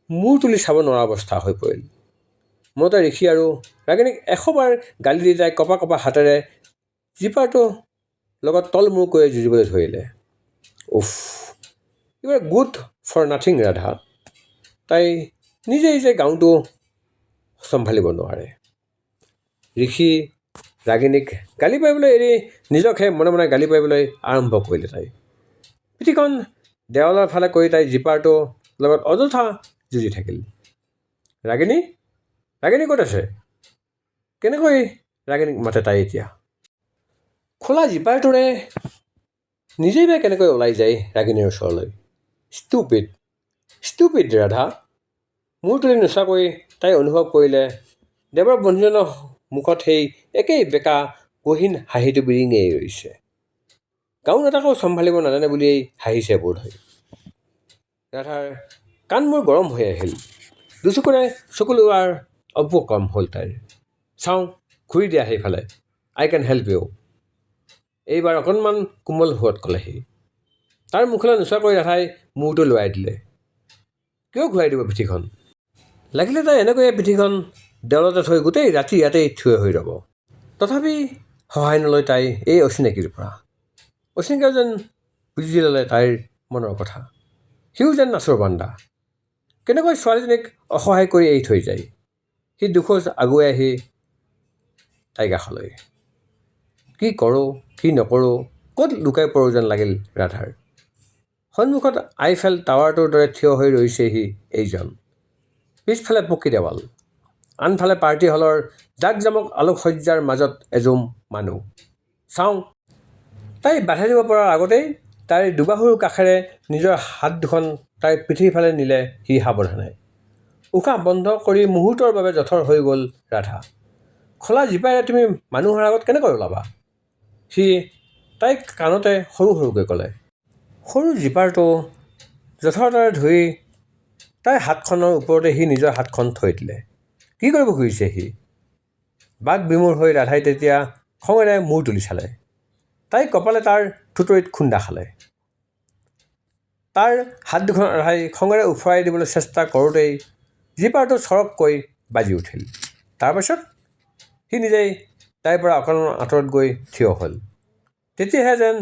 মূৰ তুলি চাব নোৱাৰা অৱস্থা হৈ পৰিল। মনতে ঋষি আৰু ৰাগিনীক 100 বাৰ গালি দি তাই কপা কপা হাতেৰে জিপাৰটো লগত তলমূৰকৈ যুঁজিবলৈ ধৰিলে। উফ, you are good for nothing Radha. তাই নিজেই যে গাউনটো চম্ভালিব নোৱাৰে। ঋষি ৰাগিনীক গালি পাৰিবলৈ এৰি নিজকহে মনে মনে গালি পাৰিবলৈ আৰম্ভ কৰিলে তাই। পিঠিখন দেৱালৰ ফালে কৰি তাই জিপাৰটো লগত অযথা যুঁজি থাকিল। ৰাগিনী, ৰাগিনী ক'ত আছে? কেনেকৈ ৰাগিনীক মাতে তাই এতিয়া? খোলা জিপাৰটোৰে নিজেই বা কেনেকৈ ওলাই যায় ৰাগিনীৰ ওচৰলৈ? ষ্টুপিড ৰাধা। মূৰ তুলি নোচোৱাকৈ তাই অনুভৱ কৰিলে দেৱৰ বন্ধুজনৰ মুখত সেই একেই বেকা গহীন হাঁহিটো বিৰিঙিয়াই ৰৈছে। গাউন এটাকো চম্ভালিব নাজানে বুলিয়েই হাঁহিছে বোধহয়। ৰাধাৰ কাণবোৰ গৰম হৈ আহিল। দুচকুৰে চকু লোৱাৰ অপক্ৰম হ'ল তাইৰ। চাওঁ, ঘূৰি দিয়া সেইফালে। I can help you. এইবাৰ অকণমান কোমল সুৰত ক'লে সি। তাৰ মুখলৈ নোচোৱাকৈ ৰাধাই মূৰটো লৰাই দিলে। কিয় ঘূৰাই দিব পিঠিখন? লাগিলে তাই এনেকৈয়ে পিঠিখন দেৱালতে থৈ গোটেই ৰাতি ইয়াতেই থিয় হৈ ৰ'ব। তথাপি সহায় নলয় তাই এই অচিনাকিৰ পৰা। অচিনাকিয়ে যেন বুজি ল'লে তাইৰ মনৰ কথা। সিও যেন নাচৰ বান্দা। কেনেকৈ ছোৱালীজনীক অসহায় কৰি এৰি থৈ যায়। সি দুখোজ আগুৱাই আহি তাইৰ কাষলৈ। কি কৰোঁ কি নকৰোঁ, ক'ত লুকাই পৰোঁ যেন লাগিল ৰাধাৰ। সন্মুখত আইফেল টাৱাৰটোৰ দৰে থিয় হৈ ৰৈছেহি এইজন। পিছফালে পকী দেৱাল, আনফালে পাৰ্টি হলৰ জাকজমক আলোকসজ্জাৰ মাজত এজুম মানুহ। চাওঁ। তাই বাধা দিব পৰাৰ আগতেই তাইৰ দুবাহুৰ কাষেৰে নিজৰ হাত দুখন তাইৰ পিঠিৰ ফালে নিলে সি সাৱধানে। উশাহ বন্ধ কৰি মুহূৰ্তৰ বাবে জঠৰ হৈ গ'ল ৰাধা। খোলা জিপাৰে তুমি মানুহৰ আগত কেনেকৈ ওলাবা? সি তাইক কাণতে সৰু সৰুকৈ ক'লে। সৰু জিপাৰটো জঠৰতাৰে ধৰি তাইৰ হাতখনৰ ওপৰতে সি নিজৰ হাতখন থৈ দিলে। কি কৰিব খুজিছে সি? বাক বিমূৰ হৈ ৰাধাই তেতিয়া খঙেৰে মূৰ তুলি চালে। তাই কপালে তাৰ থুতৰিত খুন্দা খালে। তাৰ হাত দুখন ৰাধাই খঙেৰে উফৰাই দিবলৈ চেষ্টা কৰোঁতেই জিপাৰটো চৰককৈ বাজি উঠিল। তাৰপাছত সি নিজেই তাইৰ পৰা অকণমান আঁতৰত গৈ থিয় হ'ল। তেতিয়াহে যেন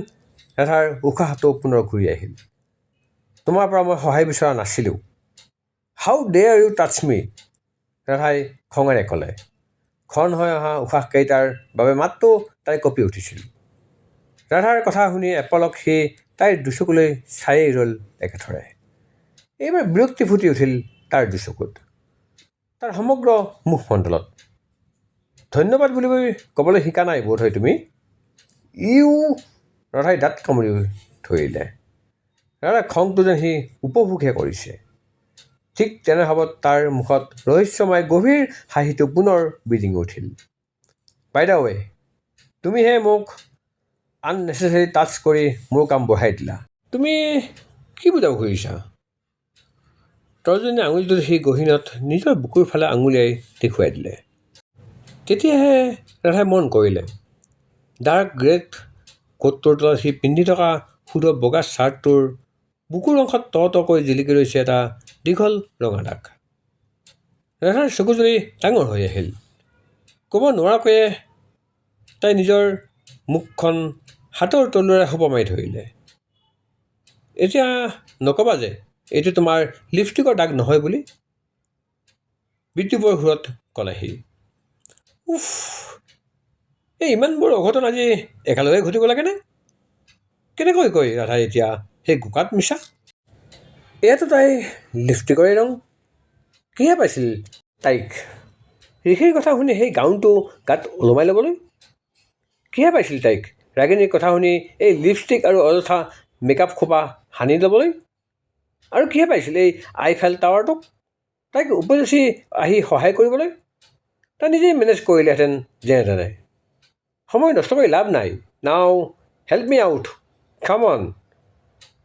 ৰাধাৰ উশাহটো পুনৰ ঘূৰি আহিল। তোমাৰ পৰা মই সহায় বিচৰা নাছিলোঁ। হাউ ডেয়াৰ ইউ টাচ মি? ৰাধাই খঙেৰে ক'লে। ঘন হৈ অহা উশাহকেইটাৰ বাবে মাতটো তাই কঁপি উঠিছিল। ৰাধাৰ কথা শুনি এপলক সি তাইৰ দুচকুলৈ চায়েই ৰ'ল একেথৰে। এইবাৰ বিৰক্তি ফুটি উঠিল তাৰ দুচকুত, তাৰ সমগ্ৰ মুখমণ্ডলত। ধন্যবাদ বুলি ক'বলৈ শিকা নাই বোধহয় তুমি? ইউ। ৰাধাই দাঁত কামুৰি ধৰিলে। ৰাধাৰ খংটো যেন সি উপভোগহে কৰিছে। ঠিক তেনে ভাৱত তাৰ মুখত ৰহস্যময় গভীৰ হাঁহিটো পুনৰ বিৰিঙি উঠিল। বাই দ্য ৱে, তুমিহে মোক আননেচেছেৰী টাচ কৰি মোৰ কাম বঢ়াই দিলা। তুমি কি বুজাব খুজিছা? তৰ্জনী আঙুলিটো সি গহীনত নিজৰ বুকুৰ ফালে আঙুলিয়াই দেখুৱাই দিলে। তেতিয়াহে ৰাধাই মন কৰিলে ডাৰ্ক গ্ৰেট কোটটোৰ তলত সি পিন্ধি থকা শুদ্ধ বগা শ্বাৰ্টটোৰ বুকুৰ অংশত তকৈ জিলিকি ৰৈছে এটা দীঘল ৰঙা দাগ। ৰাধাৰ চকুজুৰি ডাঙৰ হৈ আহিল। ক'ব নোৱাৰাকৈয়ে তাই নিজৰ মুখখন হাতৰ তলুৱাৰে সোপা মাৰি ধৰিলে। এতিয়া নক'বা যে এইটো তোমাৰ লিপষ্টিকৰ দাগ নহয় বুলি? বিদ্যুপৰ সুৰত ক'লে সি। উফ, এই ইমানবোৰ অঘটন আজি একেলগে ঘটিব লাগেনে? কেনেকৈ কয় ৰাধাই এতিয়া সেই গোকাত মিছা? এয়াতো তাই লিপষ্টিকৰে ৰং। কিহে পাইছিল তাইক ঋষিৰ কথা শুনি সেই গাউনটো গাত ওলমাই ল'বলৈ? কিহে পাইছিল তাইক ৰাগিনীৰ কথা শুনি এই লিপষ্টিক আৰু অযথা মেকআপ খোপা সানি ল'বলৈ? আৰু কিহে পাইছিল এই আইফেল টাৱাৰটোক তাইক উপদেশি আহি সহায় কৰিবলৈ? তাই নিজেই মেনেজ কৰিলেহেঁতেন যেনে তেনে। সময় নষ্ট কৰি লাভ নাই। নাও help me out, come on.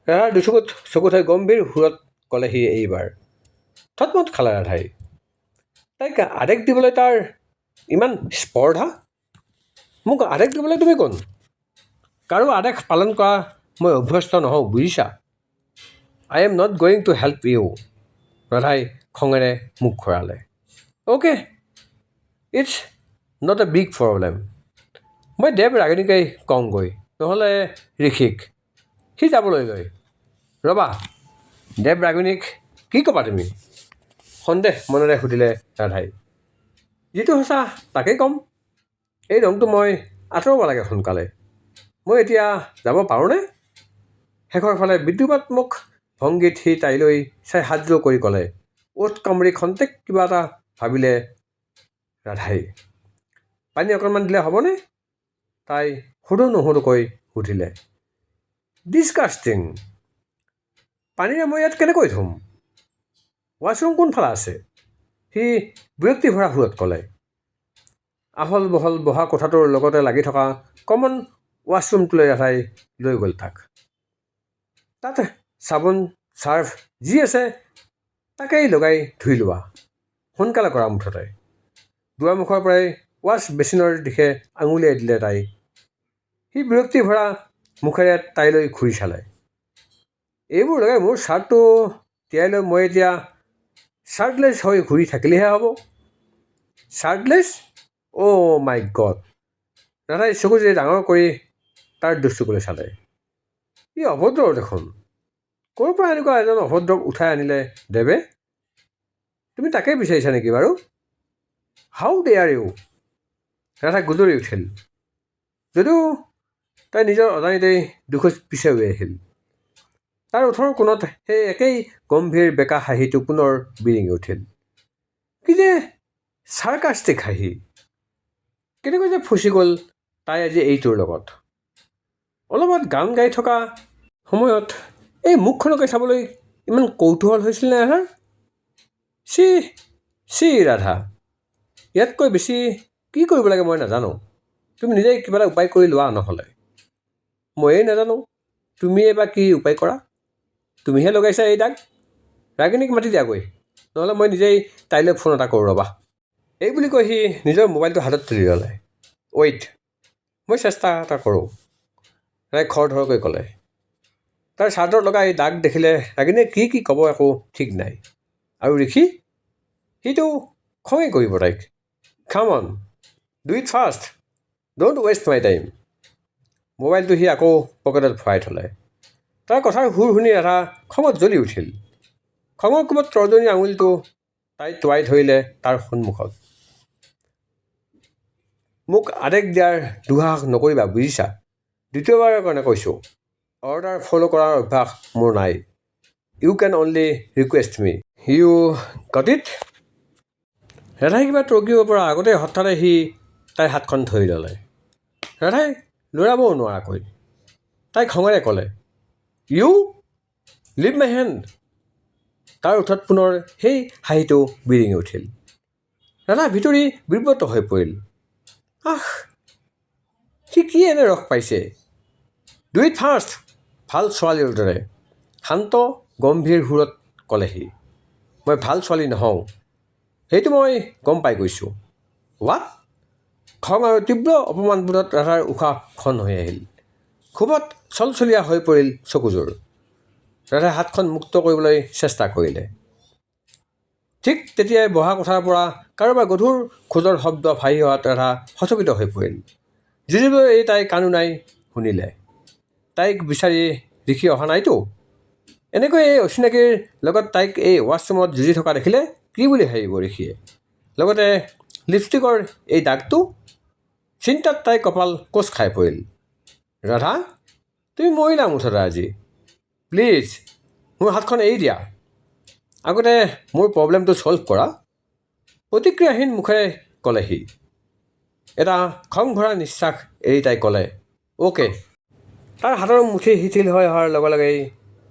ৰাধাৰ দুচকুত চকু থৈ গম্ভীৰ সুৰত ক'লে সি এইবাৰ। থতমত খালে ৰাধাই। তাইক আদেশ দিবলৈ তাৰ ইমান স্পৰ্ধা? মোক আদেশ দিবলৈ তুমি কোন? কাৰো আদেশ পালন কৰা মই অভ্যস্ত নহওঁ বুজিছা। I am not going to help you. ৰাধাই খঙেৰে মুখ ঘূৰালে। Okay, it's not a big problem. মই দেৱ ৰাগিনীকেই কওঁগৈ, নহ'লে ঋষিক। সি যাবলৈ লয়। ৰ'বা, দেৱ ৰাগিনীক কি ক'বা তুমি? সন্দেহ মনেৰে সুধিলে ৰাধাই। যিটো সঁচা তাকেই ক'ম। এই ৰংটো মই আঁতৰাব লাগে সোনকালে। মই এতিয়া যাব পাৰোঁনে? শেষৰ ফালে বিদ্যুতাত্মক ভংগীত সি তাইলৈ চাই হাতযোৰ কৰি ক'লে। ওঠ কামুৰি খন্তেক কিবা এটা ভাবিলে ৰাধাই। পানী অকণমান দিলে হ'বনে? তাই সুধো নুসুধোকৈ সুধিলে। ডিছকাষ্টিং। পানীৰে মই ইয়াত কেনেকৈ ধুম? ৱাছৰুম কোনফালে আছে? সি বিৰক্তি ভৰা সুৰত ক'লে। আহল বহল বহা কোঠাটোৰ লগতে লাগি থকা কমন ৱাছৰুমটোলৈ ৰাধাই লৈ গ'ল তাক। তাত চাবোন চাৰ্ফ যি আছে তাকেই লগাই ধুই লোৱা, সোনকালে কৰা মুঠতে। দুৱাৰমুখৰ পৰাই ৱাছ বেচিনৰ দিশে আঙুলিয়াই দিলে তাই। সি বিৰক্তি ভৰা মুখেৰে তাইলৈ ঘূৰি চালে। এইবোৰ লগাই মোৰ শ্বাৰ্টটো তিয়াই লৈ মই এতিয়া শ্বাৰ্টলেছ হৈ ঘূৰি থাকিলেহে হ'ব। শ্বাৰ্টলেছ? অ' মাই গড। ৰাধাই চকুযোৰি ডাঙৰ কৰি তাৰ দুচকুলৈ চালে। ই অভদ্ৰ দেখোন। ক'ৰ পৰা এনেকুৱা এজন অভদ্ৰক উঠাই আনিলে দেৱে? তুমি তাকেই বিচাৰিছা নেকি বাৰু? হাউ ডেয়াৰ ইউ। ৰাধা গুজৰি উঠিল। যদিও তাই নিজৰ অজানিতেই দুখোজ পিছুৱাই আহিল। তাৰ ওঠৰ কোণত সেই একেই গম্ভীৰ বেকা হাঁহিটো পুনৰ বিৰিঙি উঠিল। কি যে চাৰ্কাষ্টিক হাঁহি! কেনেকৈ যে ফচি গ'ল তাই আজি এইটোৰ লগত। অলপত গান গাই থকা সময়ত এই মুখখনকে চাবলৈ ইমান কৌতূহল হৈছিল নে ৰাধাৰ? চি ৰাধা, ইয়াতকৈ বেছি কি কৰিব লাগে মই নাজানো। তুমি নিজেই কিবা এটা উপায় কৰি লোৱা নহ'লে। ময়েই নাজানো তুমিয়ে বা কি উপায় কৰা। তুমিহে লগাইছা এই দাগ। ৰাগিনীক মাতি দিয়াগৈ, নহ'লে মই নিজেই তাইলৈ ফোন এটা কৰোঁ ৰ'বা। এই বুলি কৈ সি নিজৰ মোবাইলটো হাতত তুলি ল'লে। ৱেইট, মই চেষ্টা এটা কৰোঁ, তাই খৰধৰকৈ ক'লে। তাৰ চাৰ্টত লগা এই দাগ দেখিলে ৰাগিনীয়ে কি ক'ব একো ঠিক নাই। আৰু ঋষি? সিটো খঙেই কৰিব তাইক। Come on, do it fast, don't waste my time. মোবাইলটো সি আকৌ পকেটত ভৰাই থ'লে। তাৰ কথাৰ সুৰ শুনি ৰাধা খঙত জ্বলি উঠিল। খঙৰ কোবত তৰ্জনী আঙুলিটো তাই টোৱাই ধৰিলে তাৰ সন্মুখত। মোক আদেশ দিয়াৰ দুঃসাহস নকৰিবা বুজিছা? দ্বিতীয়বাৰৰ কাৰণে কৈছোঁ, অৰ্ডাৰ ফ'ল' কৰাৰ অভ্যাস মোৰ নাই। You can only request me. You got it? ৰাধাই কিবা তৰ্কিব পৰা আগতে হঠাতে সি তাইৰ হাতখন ধৰি ল'লে। ৰাধাই লৰাবও নোৱাৰাকৈ। তাই খঙেৰে ক'লে, ইউ লিভ মাই হেণ্ড। তাৰ ওঠত পুনৰ সেই হাঁহিটো বিৰিঙি উঠিল। ৰাধা ভিতৰি বিব্ৰত হৈ পৰিল। আহ, সি কি এনে ৰস পাইছে? ডু ইট ফাষ্ট, ভাল ছোৱালীৰ দৰে শান্ত গম্ভীৰ সুৰত ক'লে সি। মই ভাল ছোৱালী নহওঁ, সেইটো মই গম পাই গৈছোঁ। হোৱাট? খং আৰু তীব্ৰ অপমানবোধত ৰাধাৰ উশাহ খন হৈ আহিল। ক্ষোভত চলচলীয়া হৈ পৰিল চকুযোৰ। ৰাধাই হাতখন মুক্ত কৰিবলৈ চেষ্টা কৰিলে। ঠিক তেতিয়াই বহা কোঠাৰ পৰা কাৰোবাৰ গধুৰ খোজৰ শব্দ ভাহি অহাত ৰাধা সচকিত হৈ পৰিল। যুঁজিবলৈ এই তাই কাণো নাই শুনিলে। তাইক বিচাৰি ঋষি অহা নাইতো? এনেকৈ এই অচিনাকিৰ লগত তাইক এই ৱাছৰুমত যুঁজি থকা দেখিলে কি বুলি ভাবিব ঋষিয়ে? লগতে লিপষ্টিকৰ এই দাগটো? চিন্তাত তাই কপাল কোচ খাই পৰিল। ৰাধা, তুমি মৰিলা মুঠতে আজি। প্লিজ মোৰ হাতখন এৰি দিয়া। আগতে মোৰ প্ৰব্লেমটো ছল্ভ কৰা। প্ৰতিক্ৰিয়াহীন মুখেৰে ক'লে সি। এটা খং ভৰা নিশ্বাস এৰি তাই ক'লে, অ'কে। তাৰ হাতৰ মুঠি শিথিল হৈ অহাৰ লগে লগেই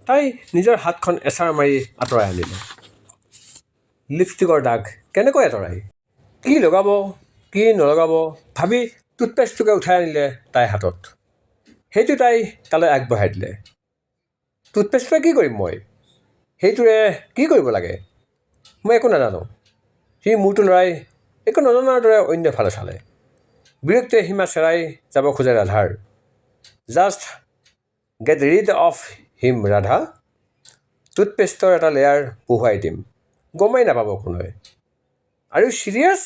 তাই নিজৰ হাতখন এচাৰ মাৰি আঁতৰাই আনিলে। লিপষ্টিকৰ দাগ কেনেকৈ আঁতৰাই? কি লগাব কি নলগাব ভাবি টুথপেষ্টটোকে উঠাই আনিলে তাইৰ হাতত। সেইটো তাই তালৈ আগবঢ়াই দিলে। টুথপেষ্টটোৱে কি কৰিম মই? সেইটোৰে কি কৰিব লাগে? মই একো নাজানো। সি মূৰটো লৰাই একো নজনাৰ দৰে অন্য ফালে চালে। বিৰক্তিয়ে সীমা চেৰাই যাব খোজে ৰাধাৰ। Just get rid of him Radha. টুথপেষ্টৰ এটা লেয়াৰ বহুৱাই দিম, গমেই নাপাব কোনোৱে। আৰু চিৰিয়াছ?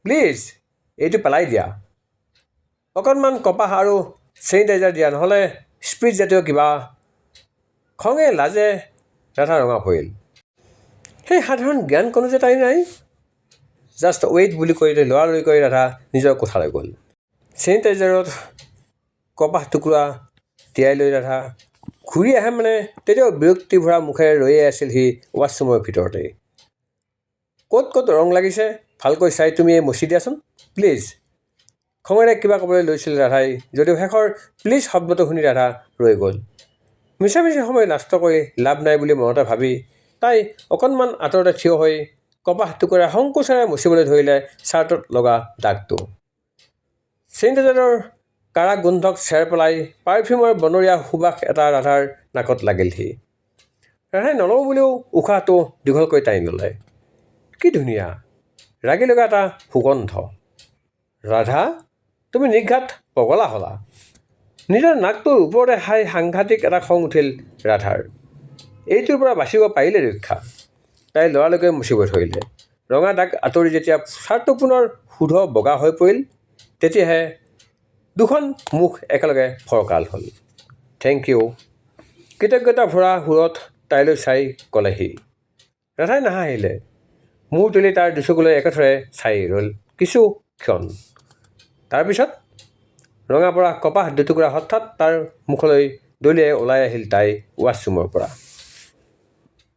প্লিজ এইটো পেলাই দিয়া। অকণমান কপাহ আৰু চেনিটাইজাৰ দিয়া, নহ'লে স্প্ৰিট জাতীয় কিবা। খঙে লাজে ৰাধা ৰঙা পৰিল। সেই সাধাৰণ জ্ঞান কোনো যে তাই নাই। জাষ্ট ৱেইট বুলি কৈ লৰালৰিকৈ ৰাধা নিজৰ কোঠালৈ গ'ল। চেনিটাইজাৰত কপাহ টুকুৰা তিয়াই লৈ ৰাধা ঘূৰি আহে মানে তেতিয়াও বিৰক্তি ভৰা মুখেৰে ৰৈয়ে আছিল সি ৱাছৰুমৰ ভিতৰতেই। ক'ত ৰং লাগিছে ভালকৈ চাই তুমিয়ে মচি দিয়াচোন প্লিজ। খঙেৰে কিবা ক'বলৈ লৈছিল ৰাধাই, যদিও শেষৰ প্লিজ শব্দটো শুনি ৰাধা ৰৈ গ'ল। মিছামিছি সময় নষ্ট কৰি লাভ নাই বুলি মনতে ভাবি তাই অকণমান আঁতৰতে থিয় হৈ কপাহ টুকুৰা সংকোচেৰে মুচিবলৈ ধৰিলে চাৰ্টত লগা দাগটো। চেনিটাইজাৰৰ কাৰা গোন্ধক চেৰ পেলাই পাৰফিউমৰ বনৰীয়া সুবাস এটা ৰাধাৰ নাকত লাগিলহি। ৰাধাই নলওঁ বুলিও উশাহটো দীঘলকৈ টানি ল'লে। কি ধুনীয়া, ৰাগি লগা এটা সুগন্ধ। ৰাধা, তুমি নিঘাত পগলা হ'লা। নিজৰ নাকটোৰ ওপৰতে খাই সাংঘাতিক এটা খং উঠিল ৰাধাৰ। এইটোৰ পৰা বাচিব পাৰিলে ৰক্ষা। তাই লৰালৰিকৈ মুচিব ধৰিলে। ৰঙা দাগ আঁতৰি যেতিয়া চাৰ্টটো পুনৰ শুদ্ধ বগা হৈ পৰিল, তেতিয়াহে দুখন মুখ একেলগে ফৰকাল হ'ল। থেংক ইউ, কৃতজ্ঞতা ভৰা সুৰত তাইলৈ চাই ক'লে সি। ৰাধাই নাহাঁহিলে। মূৰ তুলি তাৰ দুচকুলৈ একেথৰে চাই ৰ'ল কিছু ক্ষণ। তাৰপিছত ৰঙা পৰা কপাহ দুটুকুৰা হঠাৎ তাৰ মুখলৈ দলিয়াই ওলাই আহিল তাই ৱাছৰুমৰ পৰা।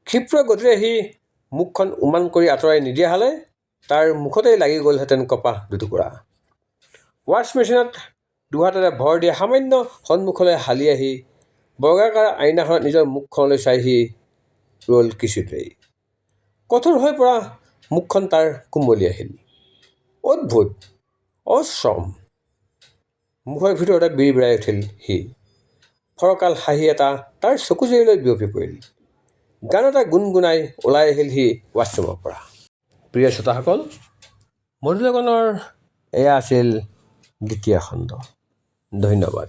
ক্ষিপ্ৰ গতিৰে সি মুখখন উমান কৰি আঁতৰাই নিদিয়া হ'লে তাৰ মুখতেই লাগি গ'লহেঁতেন কপাহ দুটুকুৰা। ৱাছ মেচিনত দুহাতেৰে ভৰ দিয়া সামান্য সন্মুখলৈ হালি আহি বৰ্গাকাৰ আইনাখনত নিজৰ মুখখনলৈ চাই সি ৰ'ল কিছুতেই। কঠোৰ হৈ পৰা মুখখন তাৰ কোমলি আহিল। অদ্ভুত, অচম। মুখৰ ভিতৰতে বিৰবিৰাই উঠিল সি। ফৰকাল হাঁহি এটা তাৰ চকুজুৰিলৈ বিয়পি পৰিল। গান এটা গুণগুণাই ওলাই আহিল সি ৱাছৰুমৰ পৰা। প্ৰিয় শ্ৰোতাসকল, মধুৰ লগনৰ এয়া আছিল দ্বিতীয় খণ্ড। ধন্যবাদ।